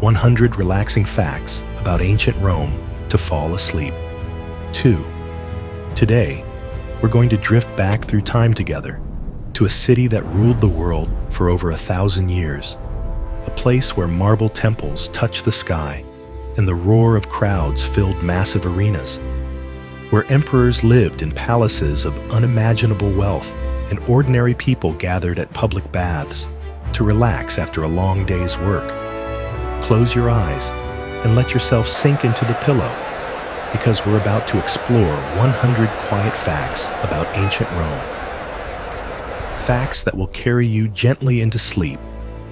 100 relaxing facts about ancient Rome to fall asleep. 2. Today, we're going to drift back through time together to a city that ruled the world for over 1,000 years, a place where marble temples touched the sky and the roar of crowds filled massive arenas, where emperors lived in palaces of unimaginable wealth and ordinary people gathered at public baths to relax after a long day's work. Close your eyes and let yourself sink into the pillow, because we're about to explore 100 quiet facts about ancient Rome. Facts that will carry you gently into sleep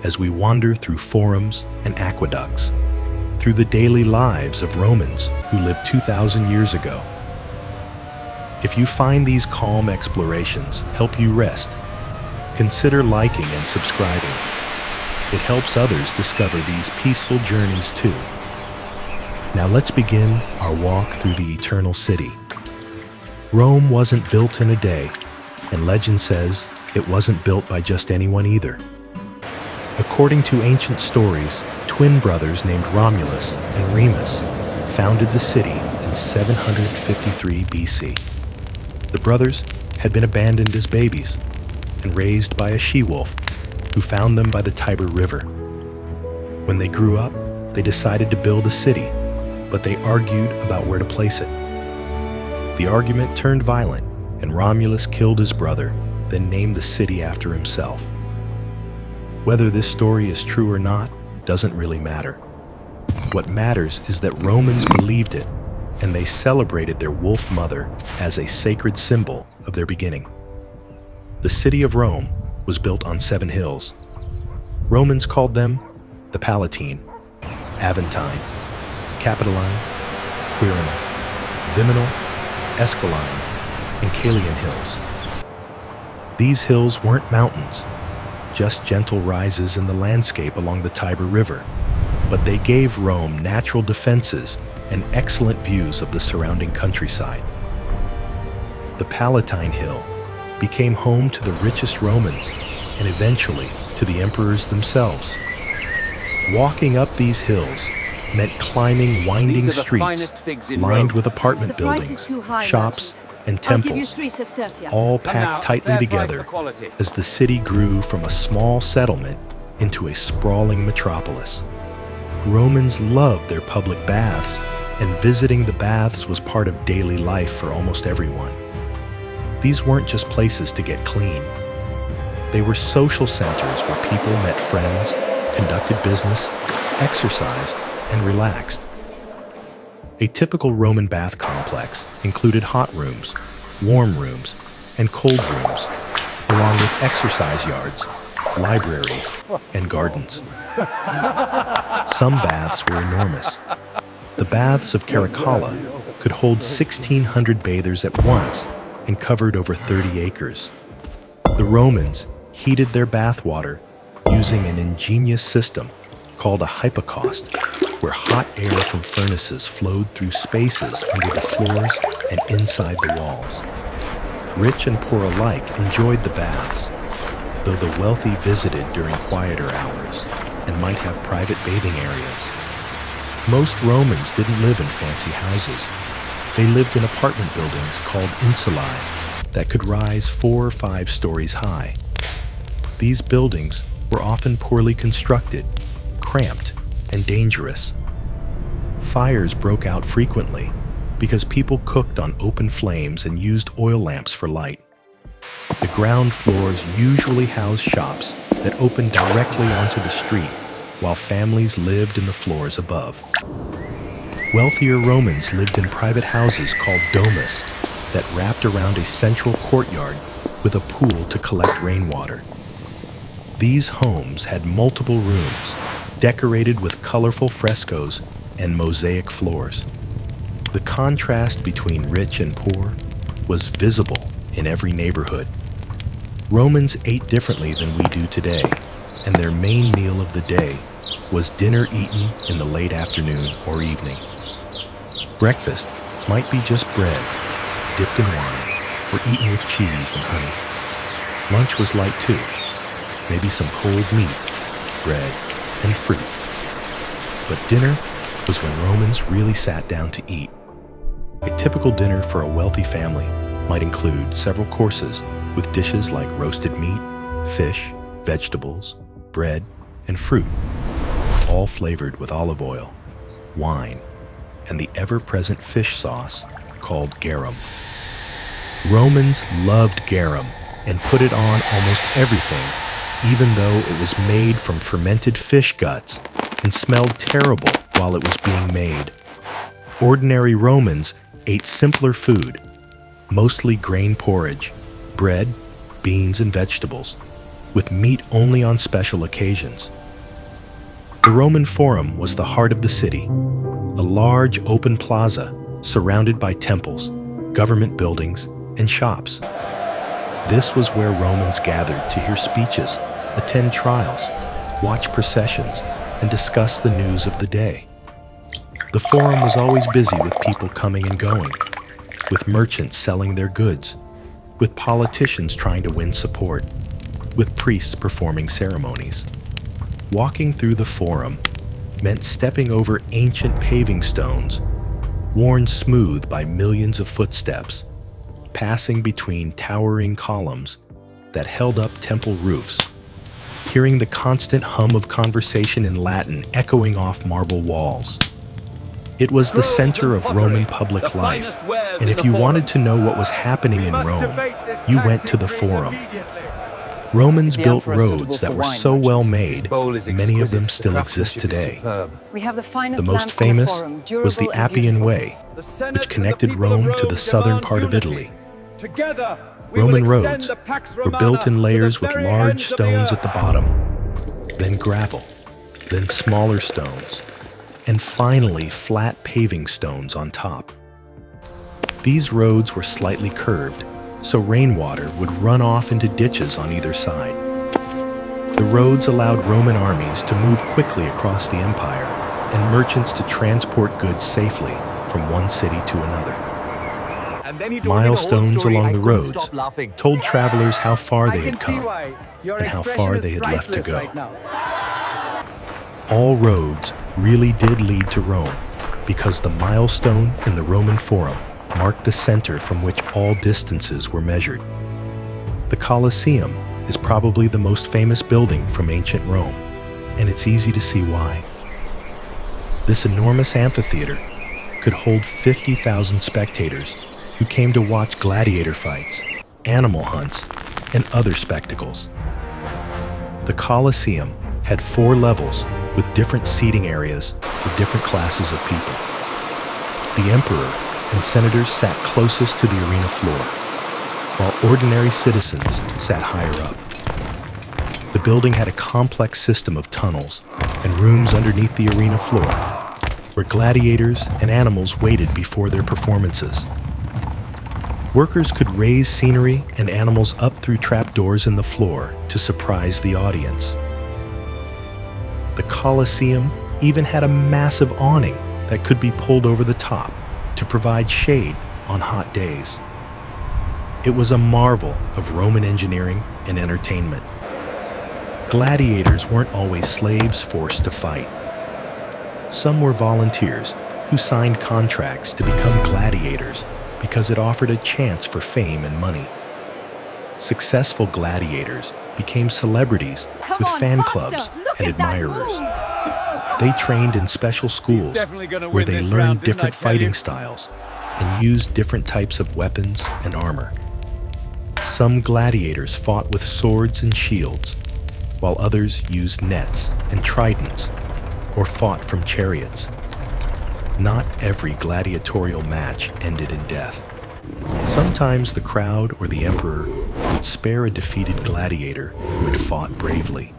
as we wander through forums and aqueducts, through the daily lives of Romans who lived 2,000 years ago. If you find these calm explorations help you rest, consider liking and subscribing. It helps others discover these peaceful journeys too. Now let's begin our walk through the Eternal City. Rome wasn't built in a day, and legend says it wasn't built by just anyone either. According to ancient stories, twin brothers named Romulus and Remus founded the city in 753 BC. The brothers had been abandoned as babies and raised by a she-wolf who found them by the Tiber River. When they grew up, they decided to build a city, but they argued about where to place it. The argument turned violent, and Romulus killed his brother, then named the city after himself. Whether this story is true or not doesn't really matter. What matters is that Romans believed it, and they celebrated their wolf mother as a sacred symbol of their beginning. The city of Rome was built on 7 hills. Romans called them the Palatine, Aventine, Capitoline, Quirinal, Viminal, Esquiline, and Caelian hills. These hills weren't mountains, just gentle rises in the landscape along the Tiber River, but they gave Rome natural defenses and excellent views of the surrounding countryside. The Palatine Hill became home to the richest Romans and eventually to the emperors themselves. Walking up these hills meant climbing winding streets lined with apartment buildings, shops, and temples, all packed tightly together as the city grew from a small settlement into a sprawling metropolis. Romans loved their public baths, and visiting the baths was part of daily life for almost everyone. These weren't just places to get clean. They were social centers where people met friends, conducted business, exercised, and relaxed. A typical Roman bath complex included hot rooms, warm rooms, and cold rooms, along with exercise yards, libraries, and gardens. Some baths were enormous. The baths of Caracalla could hold 1,600 bathers at once and covered over 30 acres. The Romans heated their bath water using an ingenious system called a hypocaust, where hot air from furnaces flowed through spaces under the floors and inside the walls. Rich and poor alike enjoyed the baths, though the wealthy visited during quieter hours and might have private bathing areas. Most Romans didn't live in fancy houses. They lived in apartment buildings called insulae that could rise 4 or 5 stories high. These buildings were often poorly constructed, cramped, and dangerous. Fires broke out frequently because people cooked on open flames and used oil lamps for light. The ground floors usually housed shops that opened directly onto the street, while families lived in the floors above. Wealthier Romans lived in private houses called domus that wrapped around a central courtyard with a pool to collect rainwater. These homes had multiple rooms, decorated with colorful frescoes and mosaic floors. The contrast between rich and poor was visible in every neighborhood. Romans ate differently than we do today, and their main meal of the day was dinner eaten in the late afternoon or evening. Breakfast might be just bread, dipped in wine, or eaten with cheese and honey. Lunch was light too, maybe some cold meat, bread, and fruit. But dinner was when Romans really sat down to eat. A typical dinner for a wealthy family might include several courses with dishes like roasted meat, fish, vegetables, bread, and fruit, all flavored with olive oil, wine, and the ever-present fish sauce called garum. Romans loved garum and put it on almost everything, even though it was made from fermented fish guts and smelled terrible while it was being made. Ordinary Romans ate simpler food, mostly grain porridge, bread, beans, and vegetables, with meat only on special occasions. The Roman Forum was the heart of the city, a large open plaza surrounded by temples, government buildings, and shops. This was where Romans gathered to hear speeches, attend trials, watch processions, and discuss the news of the day. The Forum was always busy with people coming and going, with merchants selling their goods, with politicians trying to win support, with priests performing ceremonies. Walking through the Forum meant stepping over ancient paving stones, worn smooth by millions of footsteps, passing between towering columns that held up temple roofs, hearing the constant hum of conversation in Latin echoing off marble walls. It was the center of Roman public life, and if you wanted to know what was happening in Rome, you went to the Forum. Romans built roads that were so well made, many of them still exist today. The most famous was the Appian Way, which connected Rome to the southern part of Italy. Roman roads were built in layers with large stones at the bottom, then gravel, then smaller stones, and finally flat paving stones on top. These roads were slightly curved, so rainwater would run off into ditches on either side. The roads allowed Roman armies to move quickly across the empire and merchants to transport goods safely from one city to another. Milestones along the roads told travelers how far they had come and how far they had left to go. All roads really did lead to Rome because the milestone in the Roman Forum marked the center from which all distances were measured. The Colosseum is probably the most famous building from ancient Rome, and it's easy to see why. This enormous amphitheater could hold 50,000 spectators who came to watch gladiator fights, animal hunts, and other spectacles. The Colosseum had 4 levels with different seating areas for different classes of people. The emperor and senators sat closest to the arena floor, while ordinary citizens sat higher up. The building had a complex system of tunnels and rooms underneath the arena floor, where gladiators and animals waited before their performances. Workers could raise scenery and animals up through trapdoors in the floor to surprise the audience. The Colosseum even had a massive awning that could be pulled over the top to provide shade on hot days. It was a marvel of Roman engineering and entertainment. Gladiators weren't always slaves forced to fight. Some were volunteers who signed contracts to become gladiators because it offered a chance for fame and money. Successful gladiators became celebrities with fan clubs and admirers. They trained in special schools where they learned different fighting styles and used different types of weapons and armor. Some gladiators fought with swords and shields, while others used nets and tridents or fought from chariots. Not every gladiatorial match ended in death. Sometimes the crowd or the emperor would spare a defeated gladiator who had fought bravely.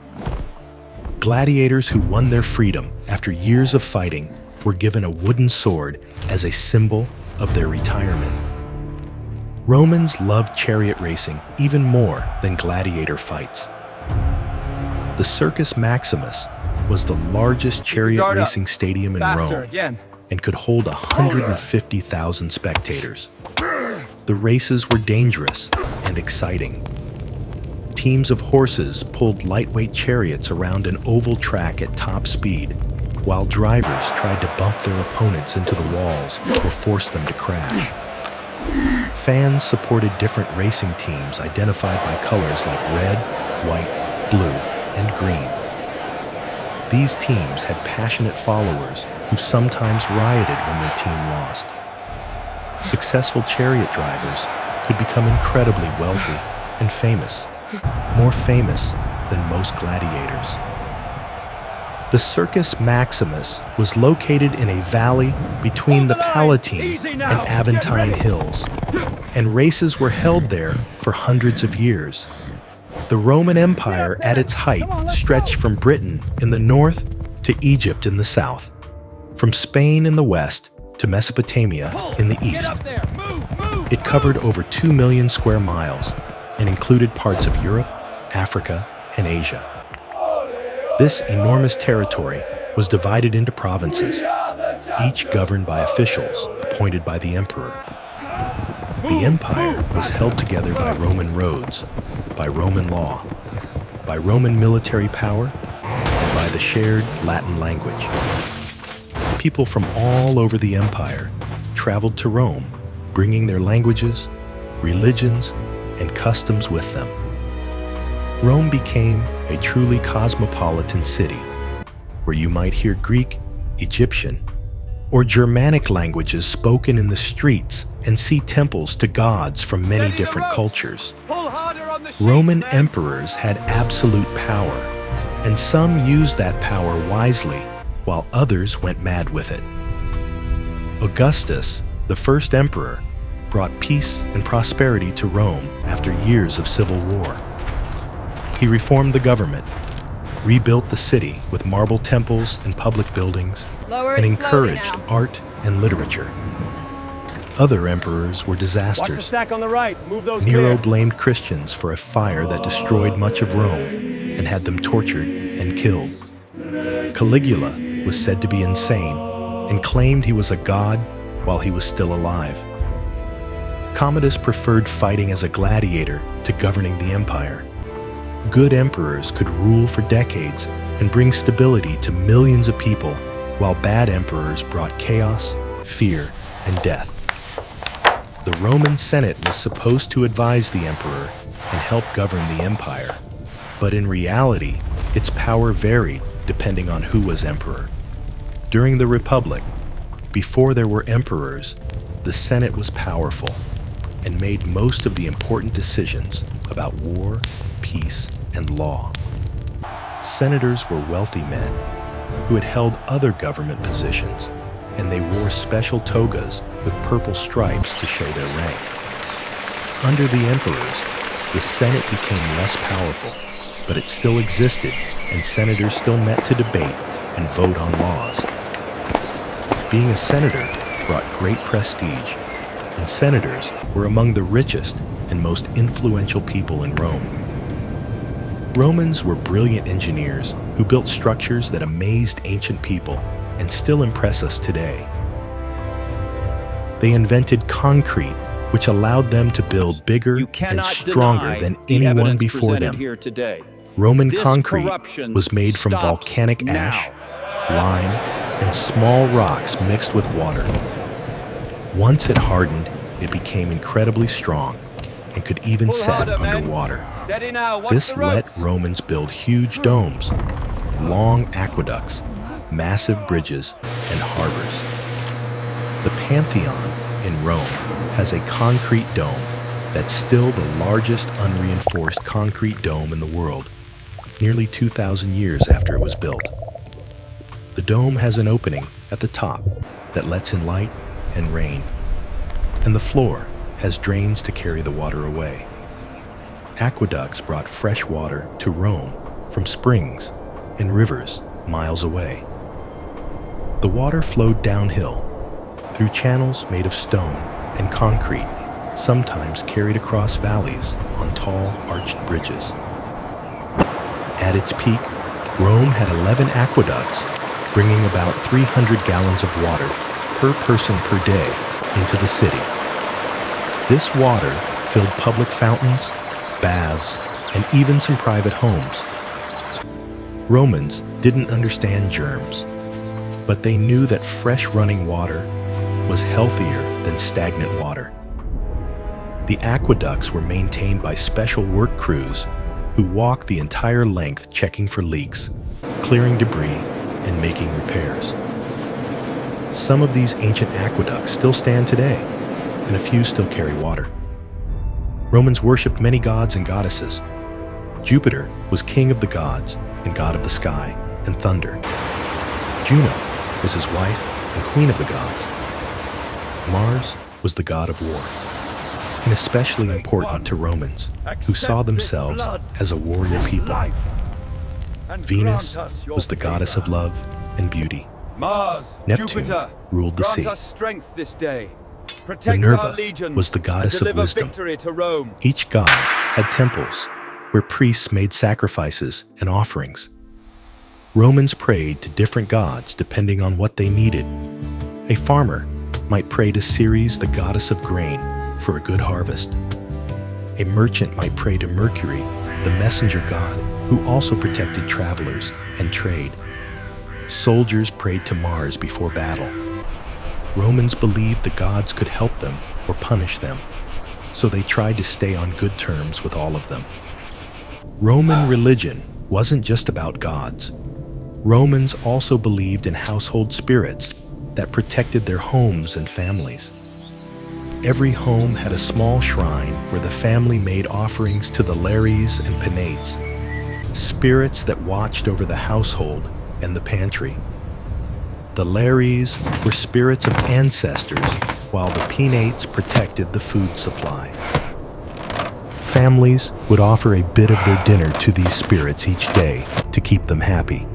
Gladiators who won their freedom after years of fighting were given a wooden sword as a symbol of their retirement. Romans loved chariot racing even more than gladiator fights. The Circus Maximus was the largest chariot racing stadium in Rome and could hold 150,000 spectators. The races were dangerous and exciting. Teams of horses pulled lightweight chariots around an oval track at top speed, while drivers tried to bump their opponents into the walls or force them to crash. Fans supported different racing teams identified by colors like red, white, blue, and green. These teams had passionate followers who sometimes rioted when their team lost. Successful chariot drivers could become incredibly wealthy and famous, more famous than most gladiators. The Circus Maximus was located in a valley between the Palatine and Aventine Hills, and races were held there for hundreds of years. The Roman Empire at its height stretched from Britain in the north to Egypt in the south, from Spain in the west to Mesopotamia in the east. It covered over 2 million square miles and included parts of Europe, Africa, and Asia. This enormous territory was divided into provinces, each governed by officials appointed by the emperor. The empire was held together by Roman roads, by Roman law, by Roman military power, and by the shared Latin language. People from all over the empire traveled to Rome, bringing their languages, religions, and customs with them. Rome became a truly cosmopolitan city, where you might hear Greek, Egyptian, or Germanic languages spoken in the streets and see temples to gods from many different cultures. Roman emperors had absolute power, and some used that power wisely, while others went mad with it. Augustus, the first emperor, brought peace and prosperity to Rome after years of civil war. He reformed the government, rebuilt the city with marble temples and public buildings, and encouraged art and literature. Other emperors were disasters. Watch the stack on the right. Move those Nero clear. blamed Christians for a fire that destroyed much of Rome and had them tortured and killed. Caligula was said to be insane and claimed he was a god while he was still alive. Commodus preferred fighting as a gladiator to governing the empire. Good emperors could rule for decades and bring stability to millions of people, while bad emperors brought chaos, fear, and death. The Roman Senate was supposed to advise the emperor and help govern the empire, but in reality, its power varied depending on who was emperor. During the Republic, before there were emperors, the Senate was powerful and made most of the important decisions about war, peace, and law. Senators were wealthy men who had held other government positions, and they wore special togas with purple stripes to show their rank. Under the emperors, the Senate became less powerful, but it still existed, and senators still met to debate and vote on laws. Being a senator brought great prestige, and senators were among the richest and most influential people in Rome. Romans were brilliant engineers who built structures that amazed ancient people and still impress us today. They invented concrete, which allowed them to build bigger and stronger than anyone before them. Roman concrete was made from volcanic ash, lime, and small rocks mixed with water. Once it hardened, it became incredibly strong and could even set underwater. This let Romans build huge domes, long aqueducts, massive bridges, and harbors. The Pantheon in Rome has a concrete dome that's still the largest unreinforced concrete dome in the world, nearly 2,000 years after it was built. The dome has an opening at the top that lets in light and rain, and the floor has drains to carry the water away. Aqueducts brought fresh water to Rome from springs and rivers miles away. The water flowed downhill through channels made of stone and concrete, sometimes carried across valleys on tall, arched bridges. At its peak, Rome had 11 aqueducts, bringing about 300 gallons of water per person per day into the city. This water filled public fountains, baths, and even some private homes. Romans didn't understand germs, but they knew that fresh running water was healthier than stagnant water. The aqueducts were maintained by special work crews who walked the entire length checking for leaks, clearing debris, and making repairs. Some of these ancient aqueducts still stand today, and a few still carry water. Romans worshipped many gods and goddesses. Jupiter was king of the gods and god of the sky and thunder. Juno was his wife and queen of the gods. Mars was the god of war, and especially important to Romans, who saw themselves as a warrior people. Venus was the goddess of love and beauty. Mars, Neptune Jupiter, ruled the grant sea. us strength this day. Protect our Minerva legions was the goddess and of deliver wisdom. victory to Rome. Each god had temples where priests made sacrifices and offerings. Romans prayed to different gods depending on what they needed. A farmer might pray to Ceres, the goddess of grain, for a good harvest. A merchant might pray to Mercury, the messenger god, who also protected travelers and trade. Soldiers prayed to Mars before battle. Romans believed the gods could help them or punish them, so they tried to stay on good terms with all of them. Roman religion wasn't just about gods. Romans also believed in household spirits that protected their homes and families. Every home had a small shrine where the family made offerings to the Lares and Penates, spirits that watched over the household and the pantry. The Lares were spirits of ancestors, while the Penates protected the food supply. Families would offer a bit of their dinner to these spirits each day to keep them happy.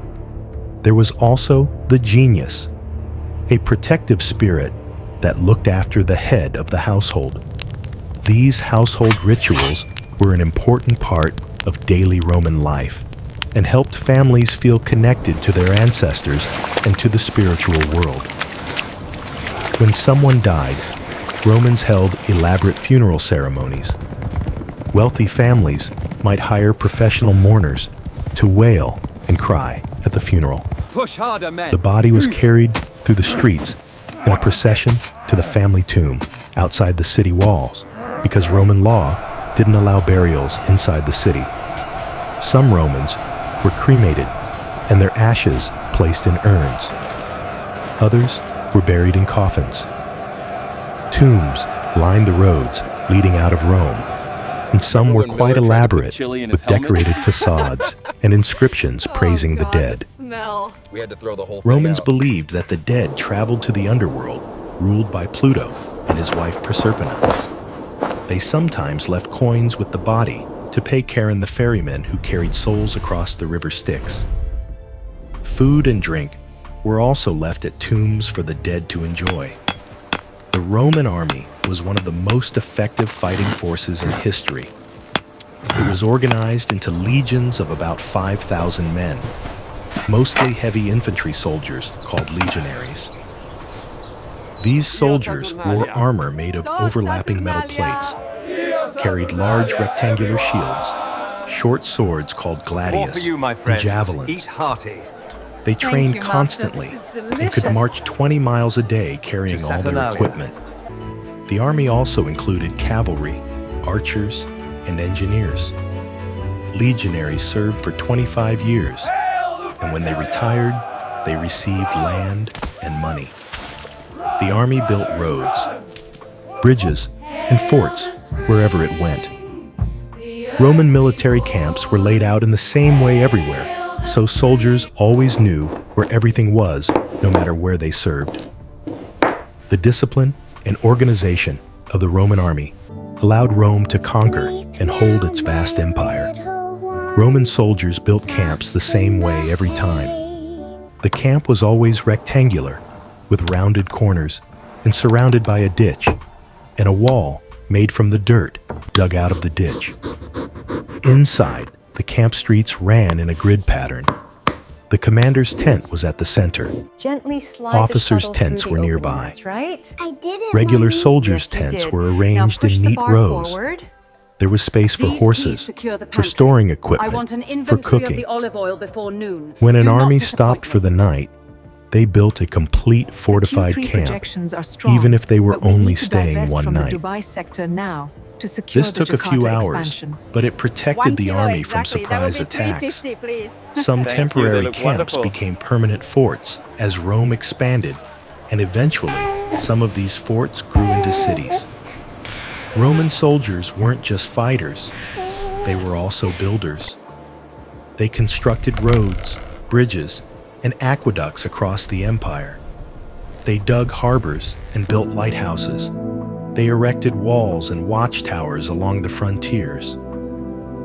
There was also the Genius, a protective spirit that looked after the head of the household. These household rituals were an important part of daily Roman life and helped families feel connected to their ancestors and to the spiritual world. When someone died, Romans held elaborate funeral ceremonies. Wealthy families might hire professional mourners to wail and cry at the funeral. Push harder, men. The body was carried through the streets in a procession to the family tomb outside the city walls because Roman law didn't allow burials inside the city. Some Romans were cremated and their ashes placed in urns. Others were buried in coffins. Tombs lined the roads leading out of Rome, and some were quite elaborate with decorated facades and inscriptions praising the dead. We had to throw the whole Romans thing out. believed that the dead traveled to the underworld, ruled by Pluto and his wife Proserpina. They sometimes left coins with the body to pay Charon the ferryman who carried souls across the river Styx. Food and drink were also left at tombs for the dead to enjoy. The Roman army was one of the most effective fighting forces in history. It was organized into legions of about 5,000 men, mostly heavy infantry soldiers called legionaries. These soldiers wore armor made of overlapping metal plates, carried large rectangular shields, short swords called More for gladius, you, my and friends. Eat javelins. hearty. They trained you, Master. constantly This is and could delicious. march 20 miles a day carrying To all their Saturnalia. equipment. The army also included cavalry, archers, and engineers. Legionaries served for 25 years, and when they retired, they received land and money. The army built roads, bridges, and forts wherever it went. Roman military camps were laid out in the same way everywhere, so soldiers always knew where everything was, no matter where they served. The discipline and organization of the Roman army allowed Rome to conquer and hold its vast empire. Roman soldiers built camps the same way every time. The camp was always rectangular, with rounded corners, and surrounded by a ditch, and a wall made from the dirt dug out of the ditch. Inside, the camp streets ran in a grid pattern. The commander's tent was at the center. Gently slide Officers' the shuttle tents through were the nearby. opening, that's right. I did it, Regular Mommy. soldiers' Yes, you tents did. were Now arranged push in the neat bar rows. forward. There was space for These horses, keys secure the for pantry. storing I equipment, want an for inventory of cooking. the olive oil before noon. When an Do not army disappoint stopped me. for the night, They built a complete fortified The Q3 camp, projections are strong, even if they were but we only need to staying divest one from night. the Dubai sector now to secure This the took a few Jakarta hours, expansion. but it protected the army from surprise attacks. Some temporary camps became permanent forts as Rome expanded, and eventually, some of these forts grew into cities. Roman soldiers weren't just fighters, they were also builders. They constructed roads, bridges, and aqueducts across the empire. They dug harbors and built lighthouses. They erected walls and watchtowers along the frontiers.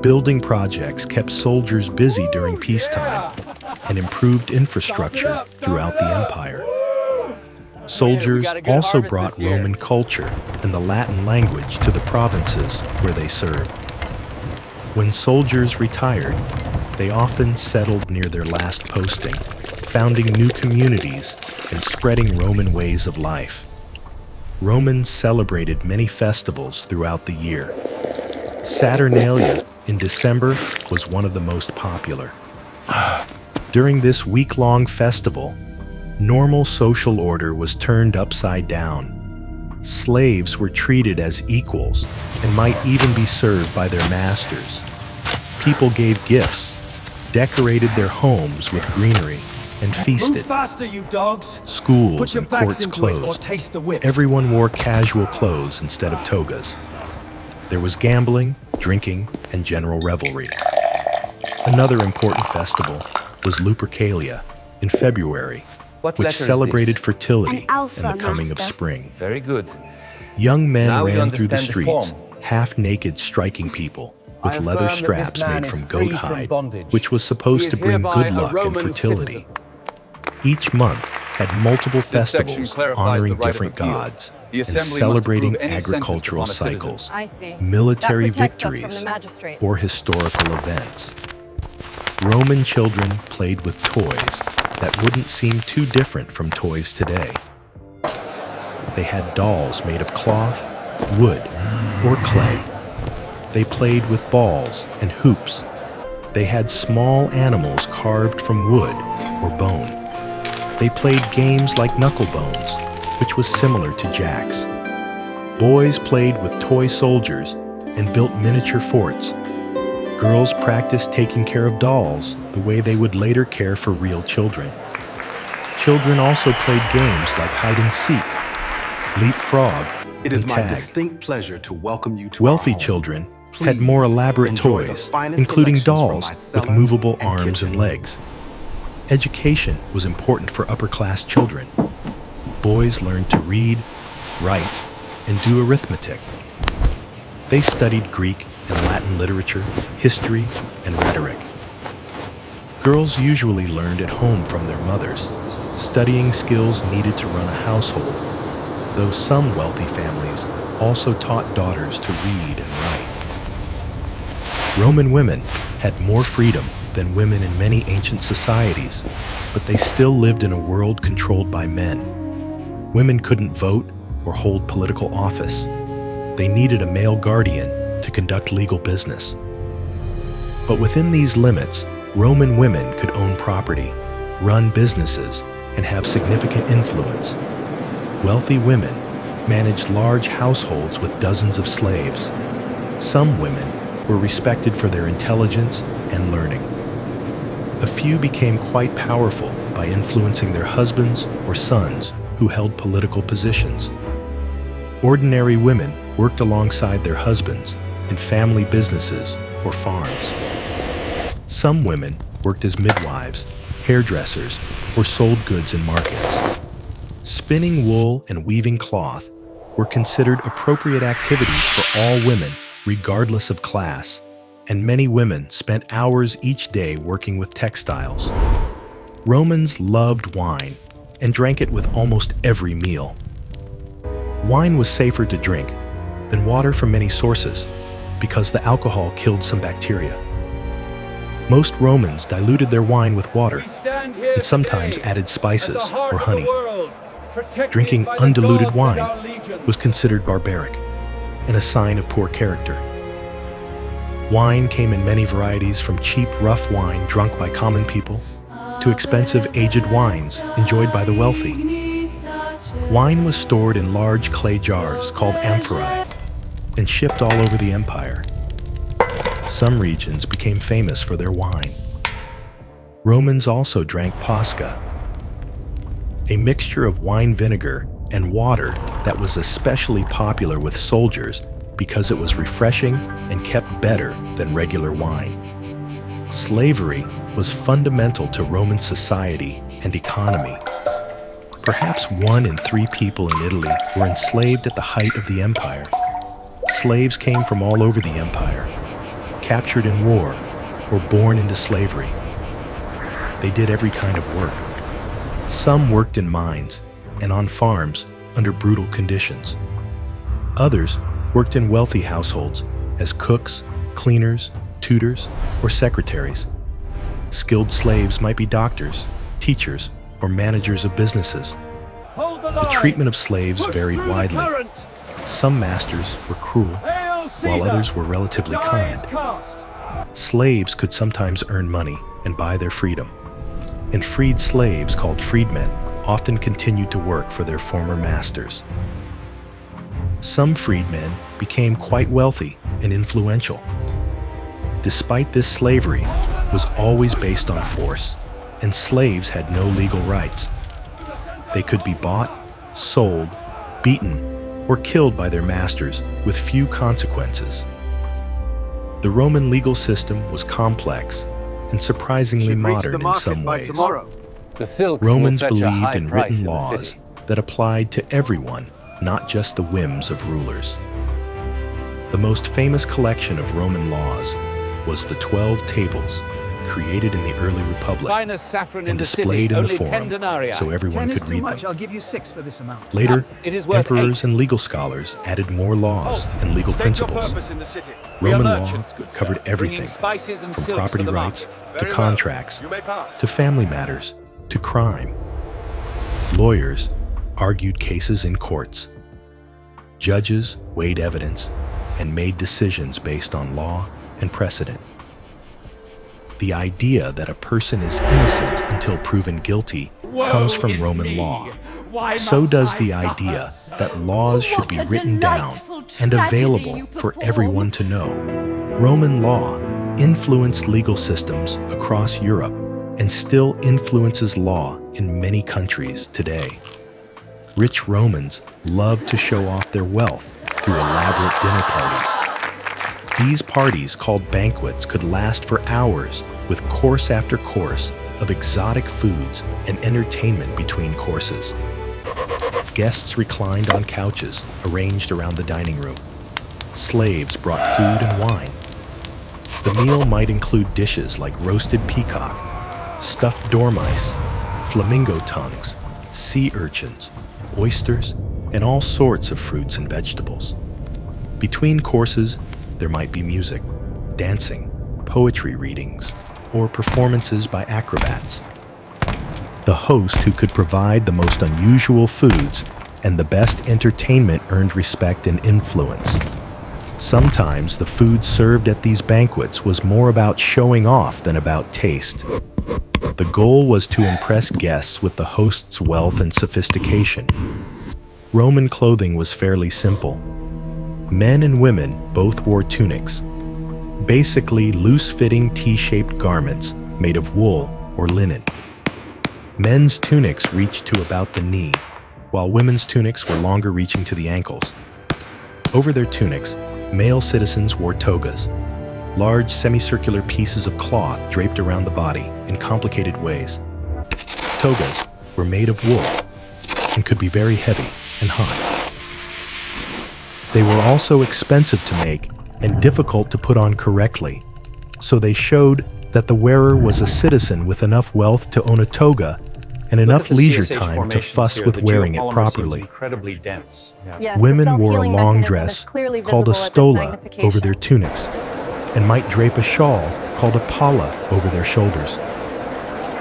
Building projects kept soldiers busy during peacetime and improved infrastructure throughout the empire. Soldiers also brought Roman culture and the Latin language to the provinces where they served. When soldiers retired, they often settled near their last posting, founding new communities and spreading Roman ways of life. Romans celebrated many festivals throughout the year. Saturnalia in December was one of the most popular. During this week-long festival, normal social order was turned upside down. Slaves were treated as equals and might even be served by their masters. People gave gifts, decorated their homes with greenery, and feasted. Move faster, you dogs! Schools Put your and backs courts into it or closed. taste the whip. Everyone wore casual clothes instead of togas. There was gambling, drinking, and general revelry. Another important festival was Lupercalia in February, What which letter is celebrated this? fertility An alpha, and the coming of master. spring. Very good. Young men Now we ran through the understand the streets, form. half-naked, striking people I with leather affirm that this straps man made is from free goat from hide, bondage. which was He supposed is to bring hereby good a luck and Roman fertility. citizen. Each month had multiple This section festivals clarifies honoring the right of different appeal. gods The and assembly must celebrating approve any sentence agricultural upon a citizen. cycles, I see. military That protects us from victories, the magistrates. or historical events. Roman children played with toys that wouldn't seem too different from toys today. They had dolls made of cloth, wood, or clay. They played with balls and hoops. They had small animals carved from wood or bone. They played games like knuckle bones, which was similar to jacks. Boys played with toy soldiers and built miniature forts. Girls practiced taking care of dolls the way they would later care for real children. Children also played games like hide and seek, leapfrog, It is and my tag. distinct pleasure to welcome you to Wealthy our home. children Please had more elaborate enjoy the toys, finest including selections from dolls my with cellar movable and arms kitchen. and legs. Education was important for upper-class children. Boys learned to read, write, and do arithmetic. They studied Greek and Latin literature, history, and rhetoric. Girls usually learned at home from their mothers, studying skills needed to run a household, though some wealthy families also taught daughters to read and write. Roman women had more freedom than women in many ancient societies, but they still lived in a world controlled by men. Women couldn't vote or hold political office. They needed a male guardian to conduct legal business. But within these limits, Roman women could own property, run businesses, and have significant influence. Wealthy women managed large households with dozens of slaves. Some women were respected for their intelligence and learning. A few became quite powerful by influencing their husbands or sons who held political positions. Ordinary women worked alongside their husbands in family businesses or farms. Some women worked as midwives, hairdressers, or sold goods in markets. Spinning wool and weaving cloth were considered appropriate activities for all women, regardless of class, and many women spent hours each day working with textiles. Romans loved wine and drank it with almost every meal. Wine was safer to drink than water from many sources because the alcohol killed some bacteria. Most Romans diluted their wine with water We stand here and sometimes today added spices at the heart or of the honey. world, protected Drinking by the undiluted gods wine and our legions. was considered barbaric and a sign of poor character. Wine came in many varieties, from cheap, rough wine drunk by common people to expensive aged wines enjoyed by the wealthy. Wine was stored in large clay jars called amphorae and shipped all over the empire. Some regions became famous for their wine. Romans also drank posca, a mixture of wine vinegar and water that was especially popular with soldiers because it was refreshing and kept better than regular wine. Slavery was fundamental to Roman society and economy. Perhaps 1 in 3 people in Italy were enslaved at the height of the empire. Slaves came from all over the empire, captured in war or born into slavery. They did every kind of work. Some worked in mines and on farms under brutal conditions. Others worked in wealthy households as cooks, cleaners, tutors, or secretaries. Skilled slaves might be doctors, teachers, or managers of businesses. The treatment of slaves varied widely. Some masters were cruel, while others were relatively kind. Slaves could sometimes earn money and buy their freedom, and freed slaves, called freedmen, often continued to work for their former masters. Some freedmen became quite wealthy and influential. Despite this, slavery was always based on force, and slaves had no legal rights. They could be bought, sold, beaten, or killed by their masters with few consequences. The Roman legal system was complex and surprisingly modern in some ways. Romans believed in written laws that applied to everyone, not just the whims of rulers. The most famous collection of Roman laws was the 12 Tables, created in the early Republic and displayed in the Forum so everyone could read them. I'll give you 6 for this amount. Later, emperors and legal scholars added more laws and legal principles. Roman law covered everything, from property rights to contracts, to family matters, to crime. Lawyers argued cases in courts. Judges weighed evidence and made decisions based on law and precedent. The idea that a person is innocent until proven guilty comes from Roman law. So does the idea that laws should be written down and available for everyone to know. Roman law influenced legal systems across Europe and still influences law in many countries today. Rich Romans loved to show off their wealth through elaborate dinner parties. These parties, called banquets, could last for hours with course after course of exotic foods and entertainment between courses. Guests reclined on couches arranged around the dining room. Slaves brought food and wine. The meal might include dishes like roasted peacock, stuffed dormice, flamingo tongues, sea urchins, oysters, and all sorts of fruits and vegetables. Between courses, there might be music, dancing, poetry readings, or performances by acrobats. The host who could provide the most unusual foods and the best entertainment earned respect and influence. Sometimes the food served at these banquets was more about showing off than about taste. The goal was to impress guests with the host's wealth and sophistication. Roman clothing was fairly simple. Men and women both wore tunics, basically loose-fitting T-shaped garments made of wool or linen. Men's tunics reached to about the knee, while women's tunics were longer, reaching to the ankles. Over their tunics, male citizens wore togas, large semicircular pieces of cloth draped around the body in complicated ways. Togas were made of wool and could be very heavy and hot. They were also expensive to make and difficult to put on correctly, so they showed that the wearer was a citizen with enough wealth to own a toga and enough leisure time to fuss with wearing it properly. Yes, Women wore a long dress called a stola over their tunics and might drape a shawl called a palla over their shoulders.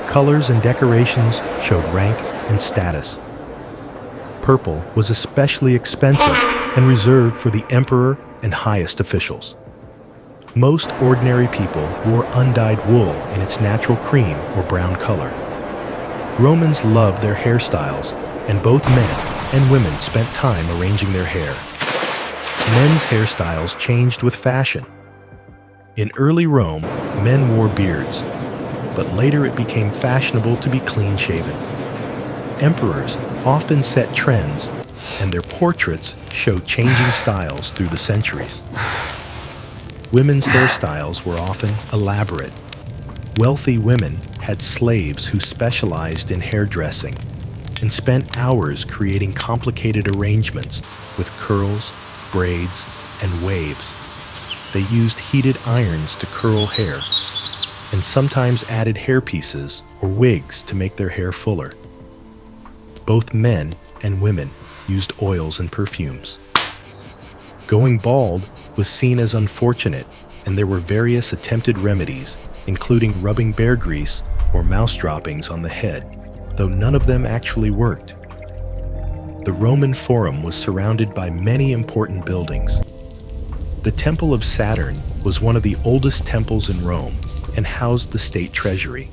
Colors and decorations showed rank and status. Purple was especially expensive and reserved for the emperor and highest officials. Most ordinary people wore undyed wool in its natural cream or brown color. Romans loved their hairstyles, and both men and women spent time arranging their hair. Men's hairstyles changed with fashion. In early Rome, men wore beards, but later it became fashionable to be clean-shaven. Emperors often set trends, and their portraits show changing styles through the centuries. Women's hairstyles were often elaborate. Wealthy women had slaves who specialized in hairdressing and spent hours creating complicated arrangements with curls, braids, and waves. They used heated irons to curl hair and sometimes added hairpieces or wigs to make their hair fuller. Both men and women used oils and perfumes. Going bald was seen as unfortunate, and there were various attempted remedies, including rubbing bear grease or mouse droppings on the head, though none of them actually worked. The Roman Forum was surrounded by many important buildings. The Temple of Saturn was one of the oldest temples in Rome and housed the state treasury.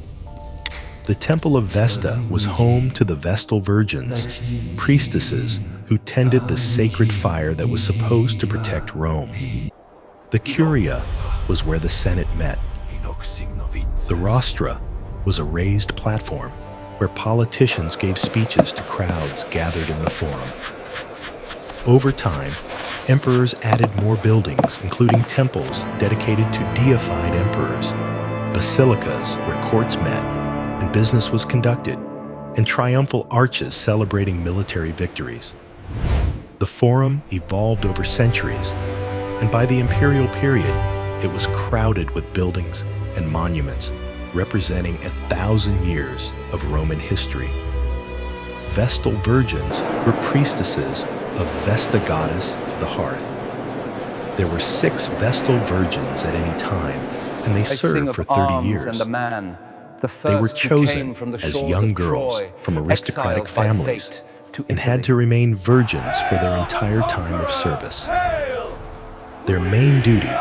The Temple of Vesta was home to the Vestal Virgins, priestesses who tended the sacred fire that was supposed to protect Rome. The Curia was where the Senate met. The Rostra was a raised platform where politicians gave speeches to crowds gathered in the Forum. Over time, emperors added more buildings, including temples dedicated to deified emperors, basilicas where courts met and business was conducted, and triumphal arches celebrating military victories. The Forum evolved over centuries, and by the imperial period, it was crowded with buildings and monuments representing 1,000 years of Roman history. Vestal virgins were priestesses of Vesta goddess, the hearth. There were 6 Vestal virgins at any time, and they served for 30 years. They were chosen as young girls from aristocratic families and had to remain virgins for their entire time of service. Their main duty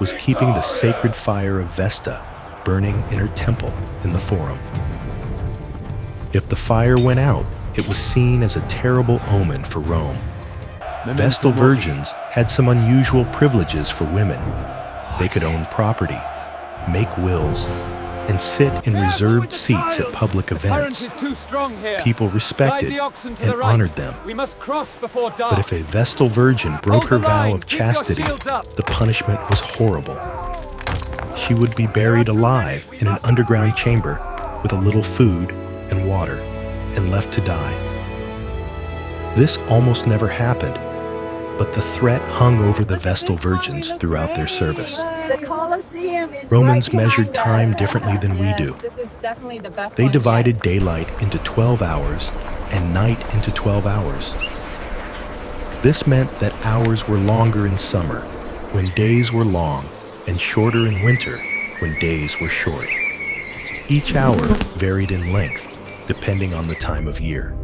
was keeping the sacred fire of Vesta burning in her temple in the Forum. If the fire went out, it was seen as a terrible omen for Rome. Vestal virgins had some unusual privileges for women. They could own property, make wills, and sit in reserved seats at public events. People respected and honored them. But if a Vestal virgin broke her vow of chastity, the punishment was horrible. She would be buried alive in an underground chamber with a little food and water and left to die. This almost never happened, but the threat hung over the Vestal virgins throughout their service. Romans measured time differently than we do. They divided daylight into 12 hours and night into 12 hours. This meant that hours were longer in summer, when days were long, and shorter in winter, when days were short. Each hour varied in length, depending on the time of year.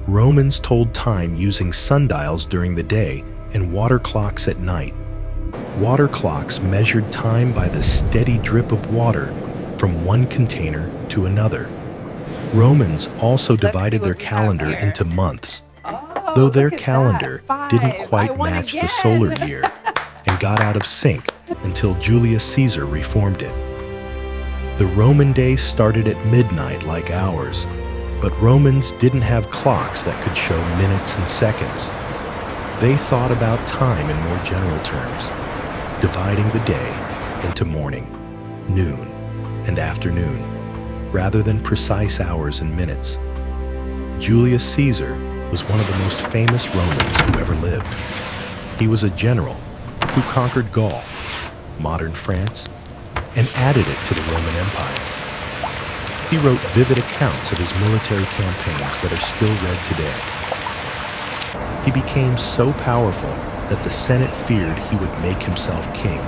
Romans told time using sundials during the day and water clocks at night. Water clocks measured time by the steady drip of water from one container to another. Romans also divided their calendar into months, though their calendar didn't quite match the solar year and got out of sync until Julius Caesar reformed it. The Roman day started at midnight like ours, but Romans didn't have clocks that could show minutes and seconds. They thought about time in more general terms, dividing the day into morning, noon, and afternoon, rather than precise hours and minutes. Julius Caesar was one of the most famous Romans who ever lived. He was a general who conquered Gaul, modern France, and added it to the Roman Empire. He wrote vivid accounts of his military campaigns that are still read today. He became so powerful that the Senate feared he would make himself king.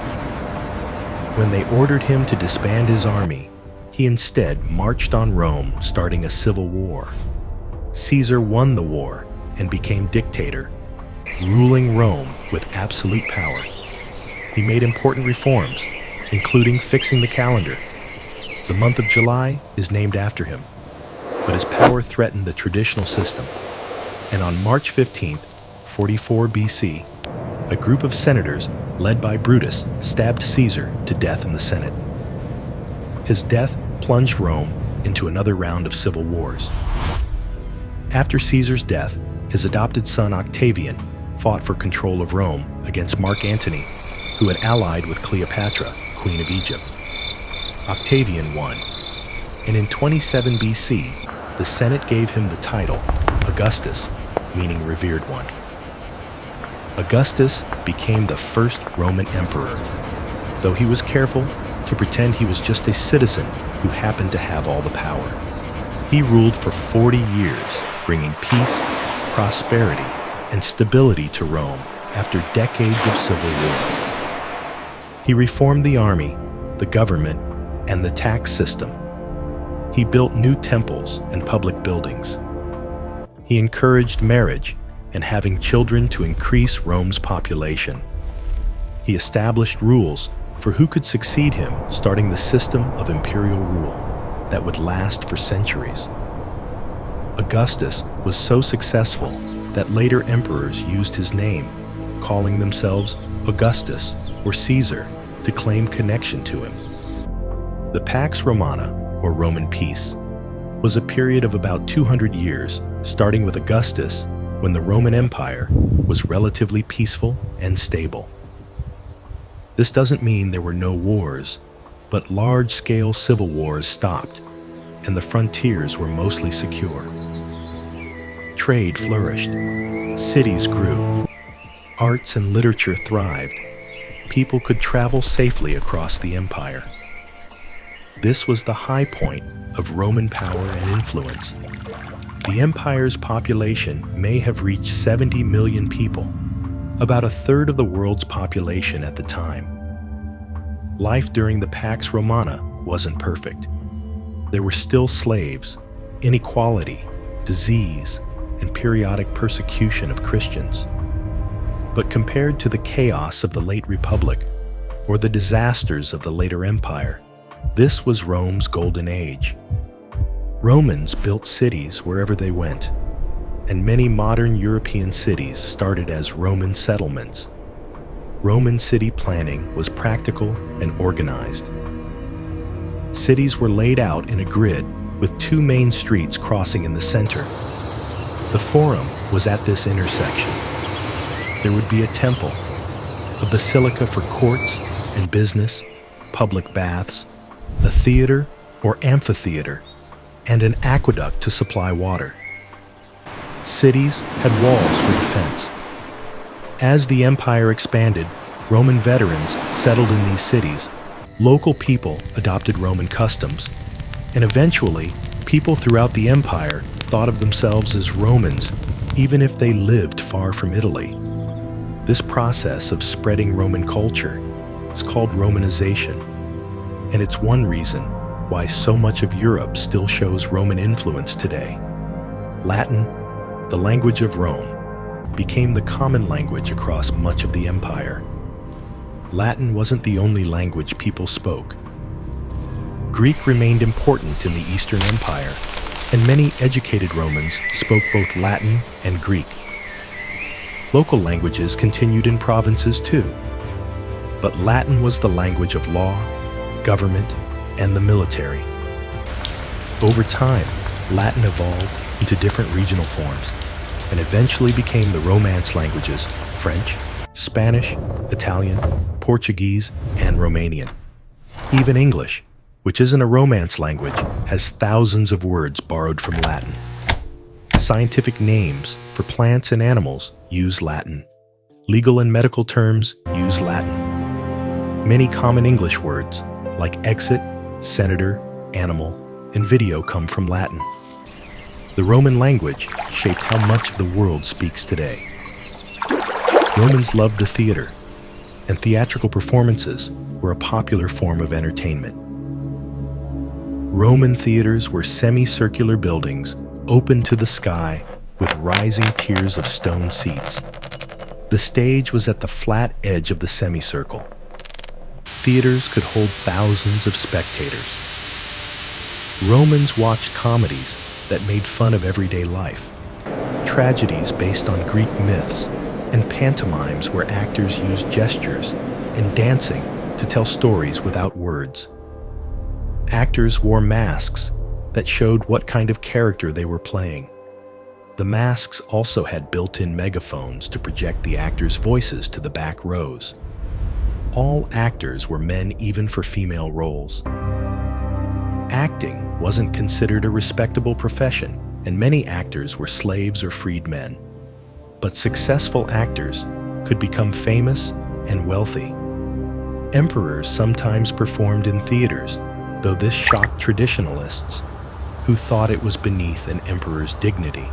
When they ordered him to disband his army, he instead marched on Rome, starting a civil war. Caesar won the war and became dictator, ruling Rome with absolute power. He made important reforms, including fixing the calendar. The month of July is named after him, but his power threatened the traditional system. And on March 15th, 44 BC, a group of senators led by Brutus stabbed Caesar to death in the Senate. His death plunged Rome into another round of civil wars. After Caesar's death, his adopted son Octavian fought for control of Rome against Mark Antony, who had allied with Cleopatra, Queen of Egypt. Octavian won, and in 27 BC, the Senate gave him the title Augustus, meaning revered one. Augustus became the first Roman emperor, though he was careful to pretend he was just a citizen who happened to have all the power. He ruled for 40 years, bringing peace, prosperity, and stability to Rome after decades of civil war. He reformed the army, the government, and the tax system. He built new temples and public buildings. He encouraged marriage and having children to increase Rome's population. He established rules for who could succeed him, starting the system of imperial rule that would last for centuries. Augustus was so successful that later emperors used his name, calling themselves Augustus or Caesar to claim connection to him. The Pax Romana, or Roman peace, was a period of about 200 years, starting with Augustus, when the Roman Empire was relatively peaceful and stable. This doesn't mean there were no wars, but large-scale civil wars stopped, and the frontiers were mostly secure. Trade flourished, cities grew, arts and literature thrived, people could travel safely across the empire. This was the high point of Roman power and influence. The empire's population may have reached 70 million people, about a third of the world's population at the time. Life during the Pax Romana wasn't perfect. There were still slaves, inequality, disease, and periodic persecution of Christians. But compared to the chaos of the late Republic or the disasters of the later empire, this was Rome's golden age. Romans built cities wherever they went, and many modern European cities started as Roman settlements. Roman city planning was practical and organized. Cities were laid out in a grid with two main streets crossing in the center. The Forum was at this intersection. There would be a temple, a basilica for courts and business, public baths, a theater or amphitheater, and an aqueduct to supply water. Cities had walls for defense. As the empire expanded, Roman veterans settled in these cities. Local people adopted Roman customs, and eventually, people throughout the empire thought of themselves as Romans, even if they lived far from Italy. This process of spreading Roman culture is called Romanization, and it's one reason why so much of Europe still shows Roman influence today. Latin, the language of Rome, became the common language across much of the empire. Latin wasn't the only language people spoke. Greek remained important in the Eastern Empire, and many educated Romans spoke both Latin and Greek. Local languages continued in provinces too, but Latin was the language of law, government, and the military. Over time, Latin evolved into different regional forms and eventually became the Romance languages: French, Spanish, Italian, Portuguese, and Romanian. Even English, which isn't a Romance language, has thousands of words borrowed from Latin. Scientific names for plants and animals use Latin. Legal and medical terms use Latin. Many common English words, like exit, senator, animal, and video, come from Latin. The Roman language shaped how much of the world speaks today. Romans loved the theater, and theatrical performances were a popular form of entertainment. Roman theaters were semicircular buildings open to the sky with rising tiers of stone seats. The stage was at the flat edge of the semicircle. Theaters could hold thousands of spectators. Romans watched comedies that made fun of everyday life, tragedies based on Greek myths, and pantomimes where actors used gestures and dancing to tell stories without words. Actors wore masks that showed what kind of character they were playing. The masks also had built-in megaphones to project the actors' voices to the back rows. All actors were men even for female roles. Acting wasn't considered a respectable profession, and many actors were slaves or freedmen. But successful actors could become famous and wealthy. Emperors sometimes performed in theaters, though this shocked traditionalists who thought it was beneath an emperor's dignity.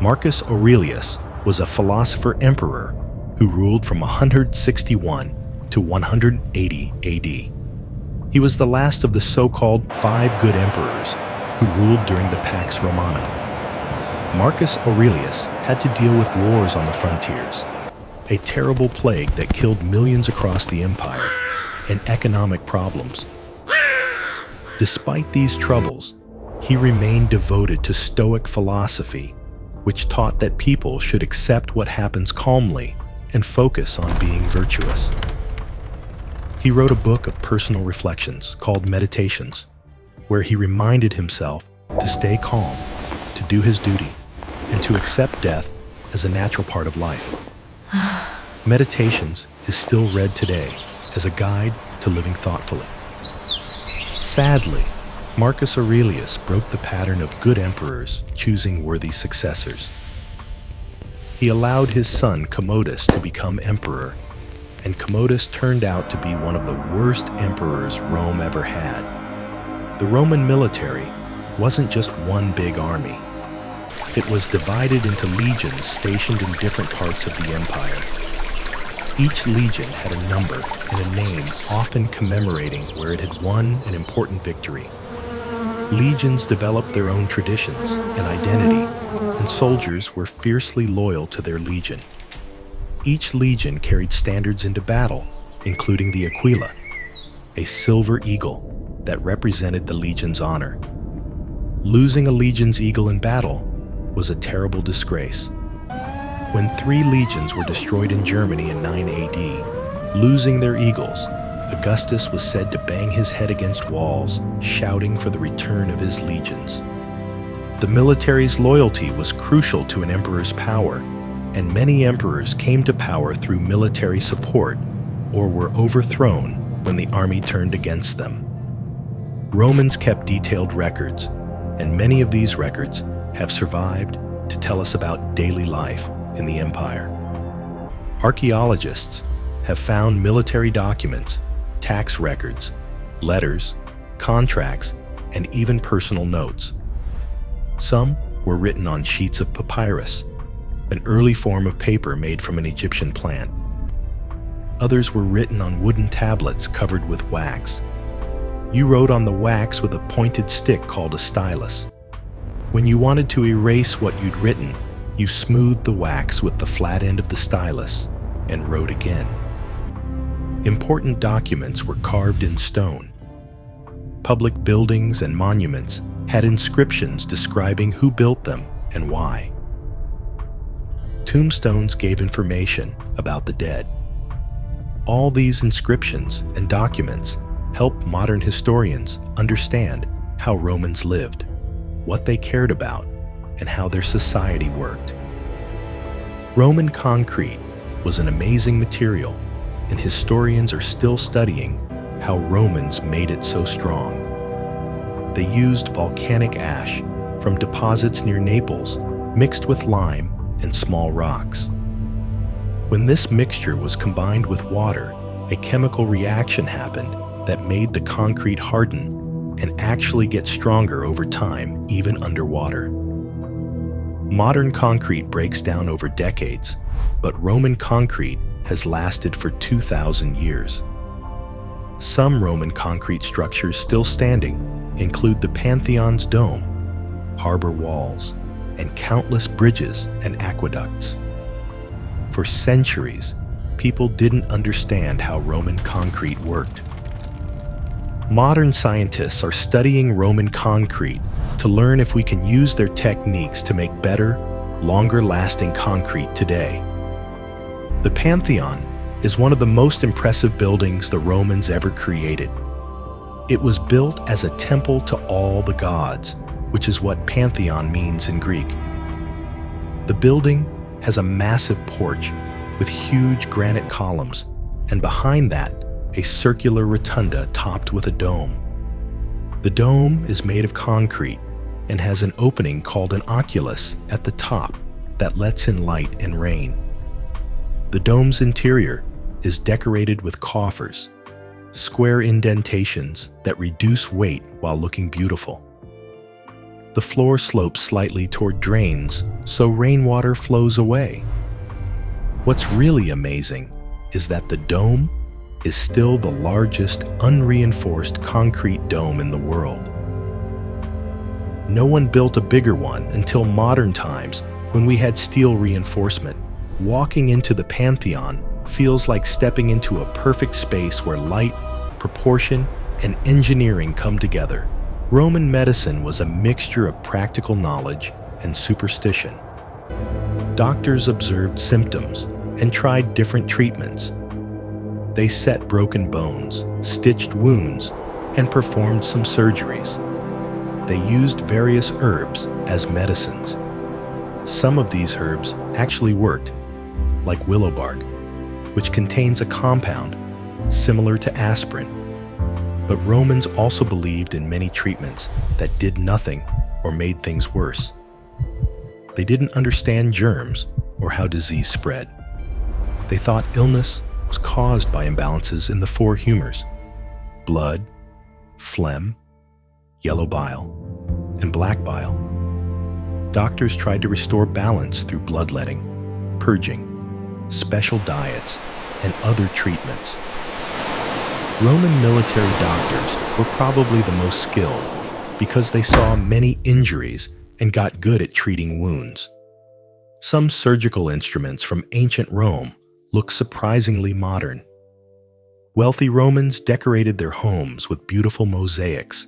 Marcus Aurelius was a philosopher emperor who ruled from 161 to 180 AD. He was the last of the so-called 5 good emperors who ruled during the Pax Romana. Marcus Aurelius had to deal with wars on the frontiers, a terrible plague that killed millions across the empire, and economic problems. Despite these troubles, he remained devoted to Stoic philosophy, which taught that people should accept what happens calmly and focus on being virtuous. He wrote a book of personal reflections called Meditations, where he reminded himself to stay calm, to do his duty, and to accept death as a natural part of life. Meditations is still read today as a guide to living thoughtfully. Sadly, Marcus Aurelius broke the pattern of good emperors choosing worthy successors. He allowed his son Commodus to become emperor, and Commodus turned out to be one of the worst emperors Rome ever had. The Roman military wasn't just one big army. It was divided into legions stationed in different parts of the empire. Each legion had a number and a name, often commemorating where it had won an important victory. Legions developed their own traditions and identity, and soldiers were fiercely loyal to their legion. Each legion carried standards into battle, including the Aquila, a silver eagle that represented the legion's honor. Losing a legion's eagle in battle was a terrible disgrace. When 3 legions were destroyed in Germany in 9 AD, losing their eagles, Augustus was said to bang his head against walls, shouting for the return of his legions. The military's loyalty was crucial to an emperor's power, and many emperors came to power through military support or were overthrown when the army turned against them. Romans kept detailed records, and many of these records have survived to tell us about daily life in the empire. Archaeologists have found military documents, tax records, letters, contracts, and even personal notes. Some were written on sheets of papyrus, an early form of paper made from an Egyptian plant. Others were written on wooden tablets covered with wax. You wrote on the wax with a pointed stick called a stylus. When you wanted to erase what you'd written, you smoothed the wax with the flat end of the stylus and wrote again. Important documents were carved in stone. Public buildings and monuments had inscriptions describing who built them and why. Tombstones gave information about the dead. All these inscriptions and documents help modern historians understand how Romans lived, what they cared about, and how their society worked. Roman concrete was an amazing material, and historians are still studying how Romans made it so strong. They used volcanic ash from deposits near Naples, mixed with lime and small rocks. When this mixture was combined with water, a chemical reaction happened that made the concrete harden and actually get stronger over time, even underwater. Modern concrete breaks down over decades, but Roman concrete has lasted for 2,000 years. Some Roman concrete structures still standing include the Pantheon's dome, harbor walls, and countless bridges and aqueducts. For centuries, people didn't understand how Roman concrete worked. Modern scientists are studying Roman concrete to learn if we can use their techniques to make better, longer-lasting concrete today. The Pantheon is one of the most impressive buildings the Romans ever created. It was built as a temple to all the gods, which is what Pantheon means in Greek. The building has a massive porch with huge granite columns, and behind that, a circular rotunda topped with a dome. The dome is made of concrete and has an opening called an oculus at the top that lets in light and rain. The dome's interior is decorated with coffers, square indentations that reduce weight while looking beautiful. The floor slopes slightly toward drains, so rainwater flows away. What's really amazing is that the dome is still the largest unreinforced concrete dome in the world. No one built a bigger one until modern times when we had steel reinforcement. Walking into the Pantheon feels like stepping into a perfect space where light, proportion, and engineering come together. Roman medicine was a mixture of practical knowledge and superstition. Doctors observed symptoms and tried different treatments. They set broken bones, stitched wounds, and performed some surgeries. They used various herbs as medicines. Some of these herbs actually worked, like willow bark, which contains a compound similar to aspirin. But Romans also believed in many treatments that did nothing or made things worse. They didn't understand germs or how disease spread. They thought illness was caused by imbalances in the four humors: blood, phlegm, yellow bile, and black bile. Doctors tried to restore balance through bloodletting, purging, special diets, and other treatments. Roman military doctors were probably the most skilled because they saw many injuries and got good at treating wounds. Some surgical instruments from ancient Rome look surprisingly modern. Wealthy Romans decorated their homes with beautiful mosaics,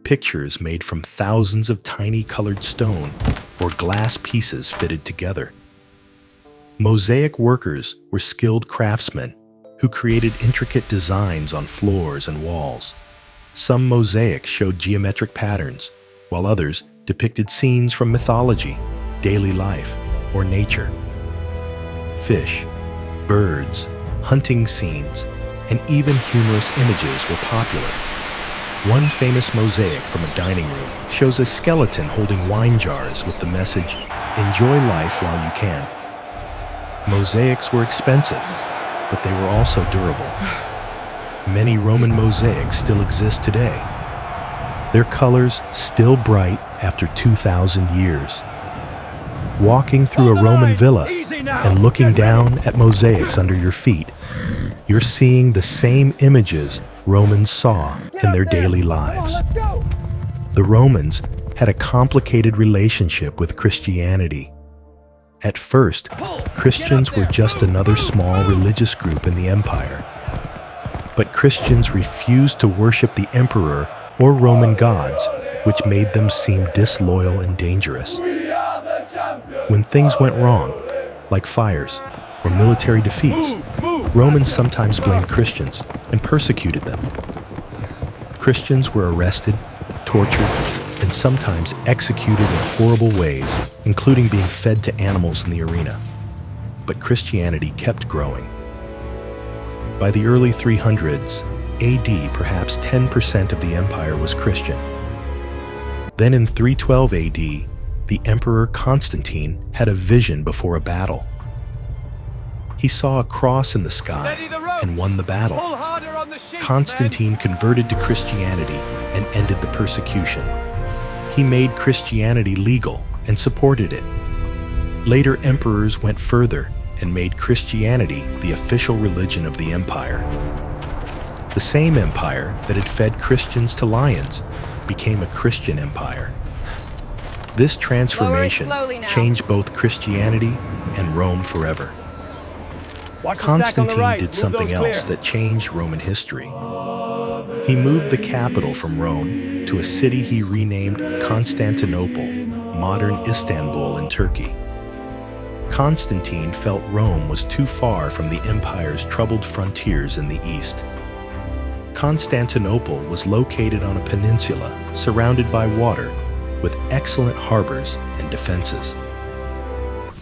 pictures made from thousands of tiny colored stone or glass pieces fitted together. Mosaic workers were skilled craftsmen who created intricate designs on floors and walls. Some mosaics showed geometric patterns, while others depicted scenes from mythology, daily life, or nature. Fish, birds, hunting scenes, and even humorous images were popular. One famous mosaic from a dining room shows a skeleton holding wine jars with the message, "Enjoy life while you can." Mosaics were expensive, but they were also durable. Many Roman mosaics still exist today. Their colors still bright after 2,000 years. Walking through a Roman villa and looking down at mosaics under your feet, you're seeing the same images Romans saw in their daily lives. The Romans had a complicated relationship with Christianity. At first, Christians were just another small religious group in the empire. But Christians refused to worship the emperor or Roman gods, which made them seem disloyal and dangerous. When things went wrong, like fires or military defeats, Romans sometimes blamed Christians and persecuted them. Christians were arrested, tortured, and sometimes executed in horrible ways, including being fed to animals in the arena. But Christianity kept growing. By the early 300s AD, perhaps 10% of the empire was Christian. Then in 312 AD, the Emperor Constantine had a vision before a battle. He saw a cross in the sky and won the battle. Constantine converted to Christianity and ended the persecution. He made Christianity legal and supported it. Later emperors went further and made Christianity the official religion of the empire. The same empire that had fed Christians to lions became a Christian empire. This transformation changed both Christianity and Rome forever. Constantine did something else that changed Roman history. He moved the capital from Rome to a city he renamed Constantinople, modern Istanbul in Turkey. Constantine felt Rome was too far from the empire's troubled frontiers in the east. Constantinople was located on a peninsula surrounded by water, with excellent harbors and defenses.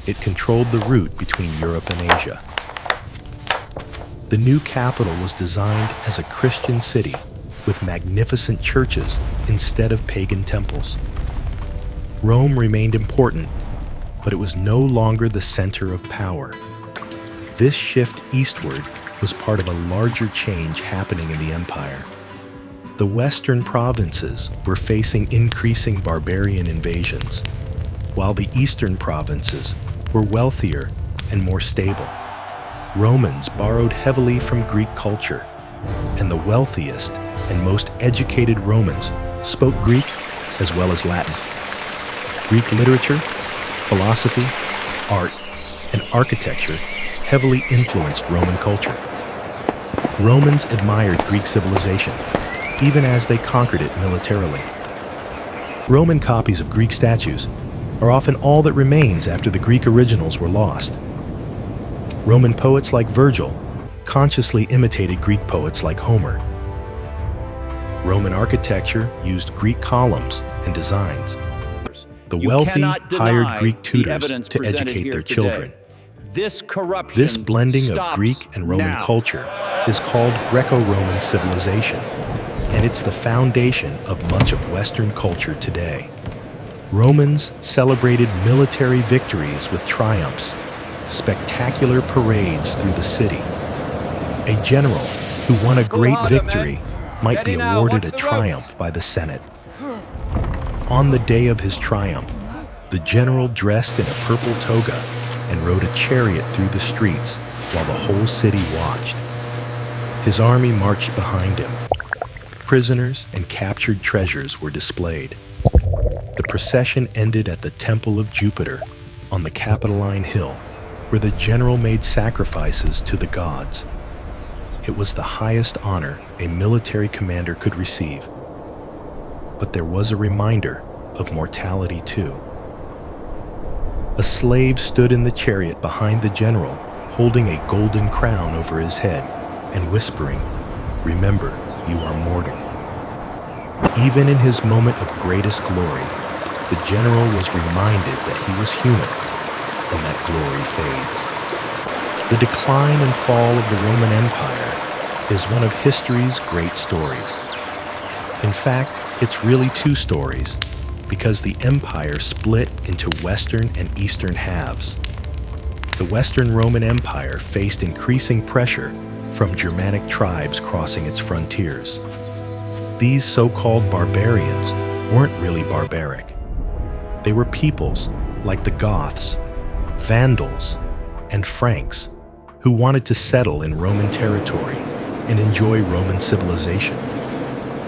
It controlled the route between Europe and Asia. The new capital was designed as a Christian city with magnificent churches instead of pagan temples. Rome remained important, but it was no longer the center of power. This shift eastward was part of a larger change happening in the empire. The western provinces were facing increasing barbarian invasions, while the eastern provinces were wealthier and more stable. Romans borrowed heavily from Greek culture, and the wealthiest and most educated Romans spoke Greek as well as Latin. Greek literature, philosophy, art, and architecture heavily influenced Roman culture. Romans admired Greek civilization, even as they conquered it militarily. Roman copies of Greek statues are often all that remains after the Greek originals were lost. Roman poets like Virgil consciously imitated Greek poets like Homer. Roman architecture used Greek columns and designs. The wealthy hired Greek tutors to educate their children. This corruption This blending of Greek and Roman culture is called Greco-Roman civilization, and it's the foundation of much of Western culture today. Romans celebrated military victories with triumphs, spectacular parades through the city. A general who won a great victory might be awarded a triumph by the Senate. On the day of his triumph, the general dressed in a purple toga and rode a chariot through the streets while the whole city watched. His army marched behind him. Prisoners and captured treasures were displayed. The procession ended at the Temple of Jupiter on the Capitoline Hill, where the general made sacrifices to the gods. It was the highest honor a military commander could receive. But there was a reminder of mortality too. A slave stood in the chariot behind the general, holding a golden crown over his head and whispering, "Remember, you are mortal." Even in his moment of greatest glory, the general was reminded that he was human and that glory fades. The decline and fall of the Roman Empire is one of history's great stories. In fact, it's really two stories, because the empire split into Western and Eastern halves. The Western Roman Empire faced increasing pressure from Germanic tribes crossing its frontiers. These so-called barbarians weren't really barbaric. They were peoples like the Goths, Vandals, and Franks who wanted to settle in Roman territory and enjoy Roman civilization.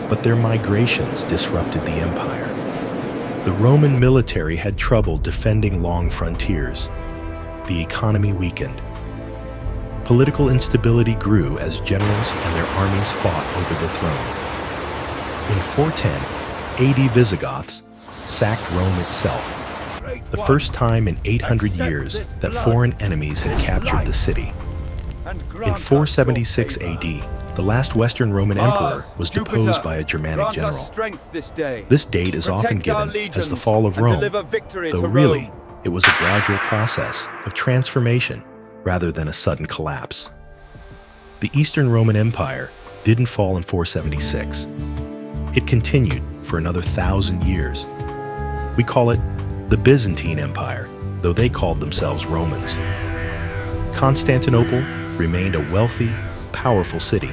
But their migrations disrupted the empire. The Roman military had trouble defending long frontiers. The economy weakened. Political instability grew as generals and their armies fought over the throne. In 410, AD Visigoths sacked Rome itself, the first time in 800 years that foreign enemies had captured the city. In 476 AD, the last Western Roman emperor was deposed by a Germanic general. This date is often given as the fall of Rome, though really, it was a gradual process of transformation rather than a sudden collapse. The Eastern Roman Empire didn't fall in 476. It continued for another 1,000 years. We call it the Byzantine Empire, though they called themselves Romans. Constantinople remained a wealthy, powerful city.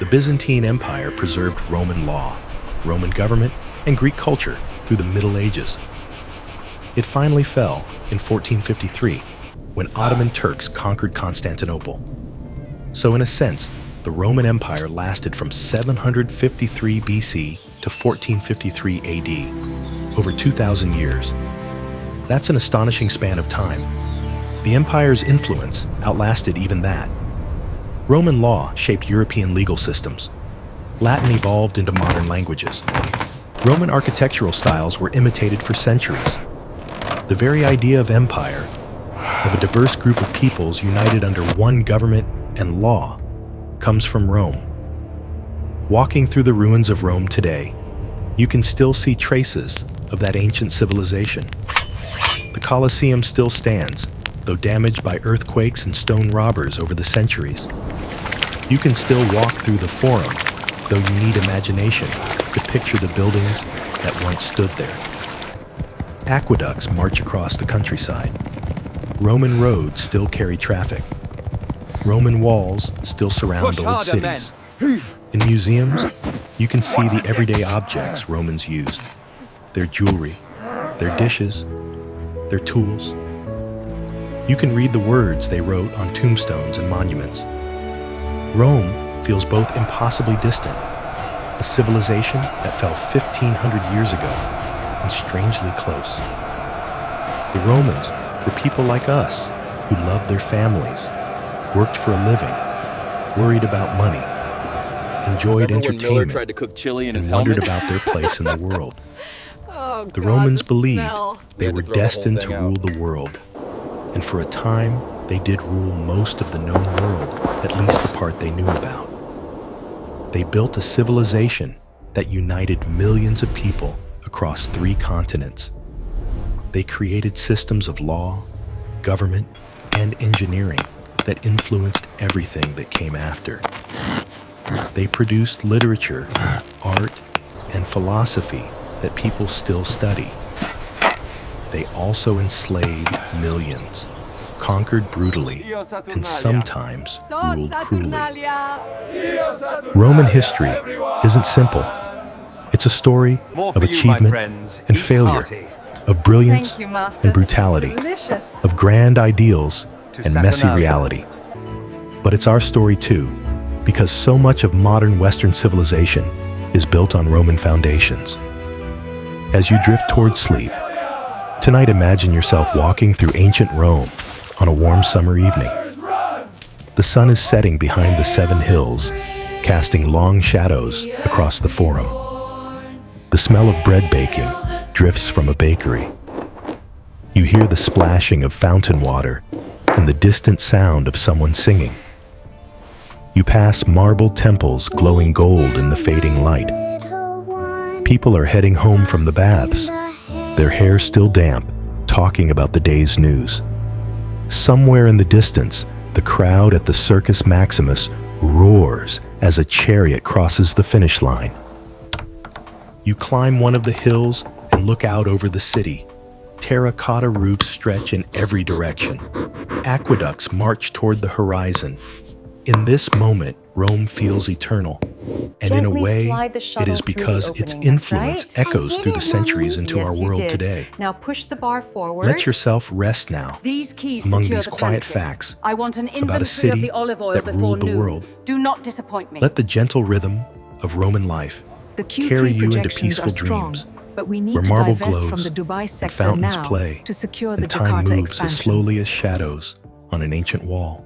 The Byzantine Empire preserved Roman law, Roman government, and Greek culture through the Middle Ages. It finally fell in 1453 when Ottoman Turks conquered Constantinople. So in a sense, the Roman Empire lasted from 753 BC to 1453 AD, over 2,000 years. That's an astonishing span of time. The empire's influence outlasted even that. Roman law shaped European legal systems. Latin evolved into modern languages. Roman architectural styles were imitated for centuries. The very idea of empire, of a diverse group of peoples united under one government and law, comes from Rome. Walking through the ruins of Rome today, you can still see traces of that ancient civilization. The Colosseum still stands, though damaged by earthquakes and stone robbers over the centuries. You can still walk through the Forum, though you need imagination to picture the buildings that once stood there. Aqueducts march across the countryside. Roman roads still carry traffic. Roman walls still surround old cities. In museums, you can see the everyday objects Romans used. Their jewelry, their dishes, their tools. You can read the words they wrote on tombstones and monuments. Rome feels both impossibly distant, a civilization that fell 1,500 years ago, and strangely close. The Romans were people like us who loved their families, worked for a living, worried about money, enjoyed entertainment, tried to cook chili in his and wondered helmet? about their place in the world. The God, Romans the believed smell. they had to were throw the whole destined thing to out. rule the world, and for a time they did rule most of the known world, at least the part they knew about. They built a civilization that united millions of people across 3 continents. They created systems of law, government, and engineering that influenced everything that came after. They produced literature, art, and philosophy that people still study. They also enslaved millions, conquered brutally, and sometimes ruled cruelly. Roman history isn't simple. It's a story More of for you, my achievement friends. and Eat failure, hearty. of brilliance Thank you, Master. and brutality, This is delicious. of grand ideals To and messy Saturnalia. reality. But it's our story too, because so much of modern Western civilization is built on Roman foundations. As you drift towards sleep, tonight imagine yourself walking through ancient Rome on a warm summer evening. The sun is setting behind the 7 hills, casting long shadows across the Forum. The smell of bread baking drifts from a bakery. You hear the splashing of fountain water and the distant sound of someone singing. You pass marble temples glowing gold in the fading light. People are heading home from the baths, their hair still damp, talking about the day's news. Somewhere in the distance, the crowd at the Circus Maximus roars as a chariot crosses the finish line. You climb one of the hills and look out over the city. Terracotta roofs stretch in every direction. Aqueducts march toward the horizon. In this moment, Rome feels eternal. And in a Gently way, slide the it shuttle is through the because its opening, that's influence right. echoes through the centuries into Yes, our you world did. today. Now push the bar forward. Let yourself rest now These keys among secure these the quiet pantry. facts I want an about a inventory of city the olive oil that before ruled the noon. world. Do not disappoint me. Let the gentle rhythm of Roman life The Q3 carry you into projections peaceful are strong, dreams, but we need where to marble divest from glows the Dubai and sector fountains now play, to secure the and time Jakarta moves expansion. as slowly as shadows on an ancient wall.